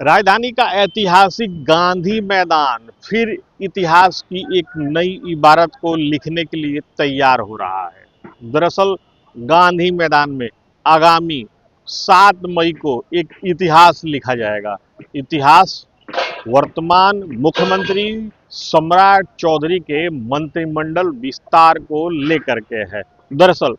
राजधानी का ऐतिहासिक गांधी मैदान फिर इतिहास की एक नई इबारत को लिखने के लिए तैयार हो रहा है। दरअसल गांधी मैदान में आगामी 7 मई को एक इतिहास लिखा जाएगा। इतिहास वर्तमान मुख्यमंत्री सम्राट चौधरी के मंत्रिमंडल विस्तार को लेकर के है। दरअसल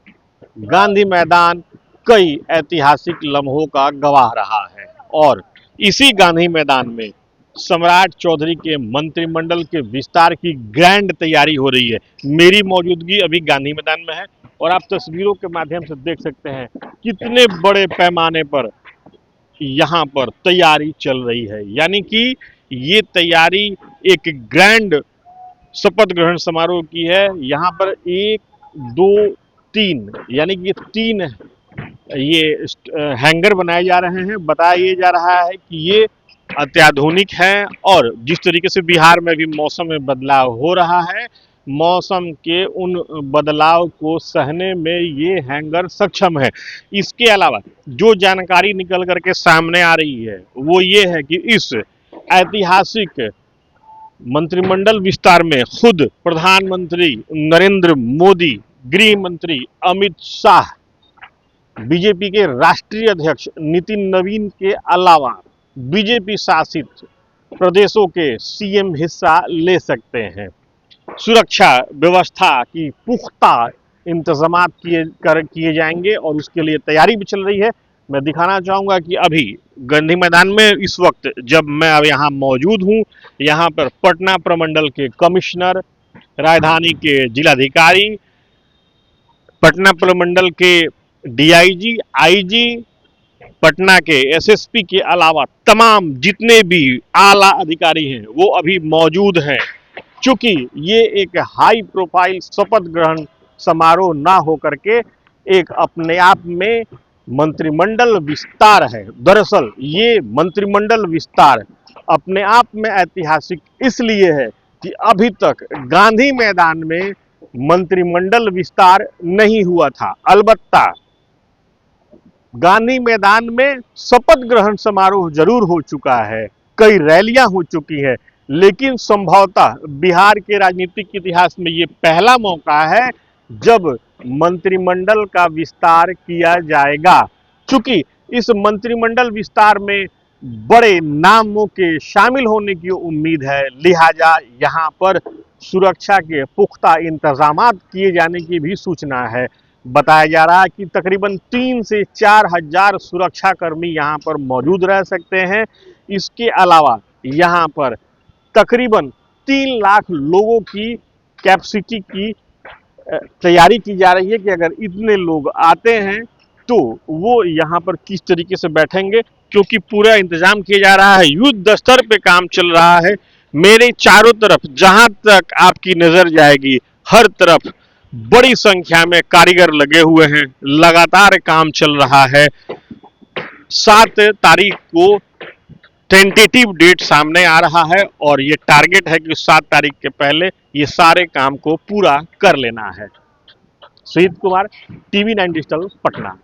गांधी मैदान कई ऐतिहासिक लम्हों का गवाह रहा है और इसी गांधी मैदान में सम्राट चौधरी के मंत्रिमंडल के विस्तार की ग्रैंड तैयारी हो रही है। मेरी मौजूदगी अभी गांधी मैदान में है और आप तस्वीरों के माध्यम से देख सकते हैं कितने बड़े पैमाने पर यहाँ पर तैयारी चल रही है। यानी कि ये तैयारी एक ग्रैंड शपथ ग्रहण समारोह की है। यहाँ पर 1, 2, 3 यानी कि 3 ये हैंगर बनाए जा रहे हैं। बताया ये जा रहा है कि ये अत्याधुनिक है और जिस तरीके से बिहार में भी मौसम में बदलाव हो रहा है, मौसम के उन बदलाव को सहने में ये हैंगर सक्षम है। इसके अलावा जो जानकारी निकल करके सामने आ रही है वो ये है कि इस ऐतिहासिक मंत्रिमंडल विस्तार में खुद प्रधानमंत्री नरेंद्र मोदी, गृह मंत्री अमित शाह, बीजेपी के राष्ट्रीय अध्यक्ष नितिन नवीन के अलावा बीजेपी शासित प्रदेशों के सीएम हिस्सा ले सकते हैं। सुरक्षा व्यवस्था की पुख्ता इंतजाम किए जाएंगे और उसके लिए तैयारी भी चल रही है। मैं दिखाना चाहूंगा कि अभी गांधी मैदान में इस वक्त जब मैं अब यहाँ मौजूद हूँ, यहाँ पर पटना प्रमंडल के कमिश्नर, राजधानी के जिलाधिकारी, पटना प्रमंडल के डीआईजी, आईजी, पटना के एसएसपी के अलावा तमाम जितने भी आला अधिकारी हैं वो अभी मौजूद हैं। चूंकि ये एक हाई प्रोफाइल शपथ ग्रहण समारोह ना होकर के एक अपने आप में मंत्रिमंडल विस्तार है। दरअसल ये मंत्रिमंडल विस्तार अपने आप में ऐतिहासिक इसलिए है कि अभी तक गांधी मैदान में मंत्रिमंडल विस्तार नहीं हुआ था। अलबत्ता गांधी मैदान में शपथ ग्रहण समारोह जरूर हो चुका है, कई रैलियां हो चुकी हैं, लेकिन संभवतः बिहार के राजनीतिक इतिहास में ये पहला मौका है जब मंत्रिमंडल का विस्तार किया जाएगा। चूंकि इस मंत्रिमंडल विस्तार में बड़े नामों के शामिल होने की उम्मीद है, लिहाजा यहाँ पर सुरक्षा के पुख्ता इंतजाम किए जाने की भी सूचना है। बताया जा रहा है कि तकरीबन 3 से 4 हजार सुरक्षाकर्मी यहाँ पर मौजूद रह सकते हैं। इसके अलावा यहाँ पर तकरीबन 3 लाख लोगों की कैपेसिटी की तैयारी की जा रही है कि अगर इतने लोग आते हैं तो वो यहाँ पर किस तरीके से बैठेंगे, क्योंकि पूरा इंतजाम किया जा रहा है, युद्ध स्तर पे काम चल रहा है। मेरे चारों तरफ जहां तक आपकी नजर जाएगी हर तरफ बड़ी संख्या में कारीगर लगे हुए हैं, लगातार काम चल रहा है। 7 तारीख को टेंटेटिव डेट सामने आ रहा है और ये टारगेट है कि 7 तारीख के पहले ये सारे काम को पूरा कर लेना है। Sujeet Kumar, TV 9 digital, Patna.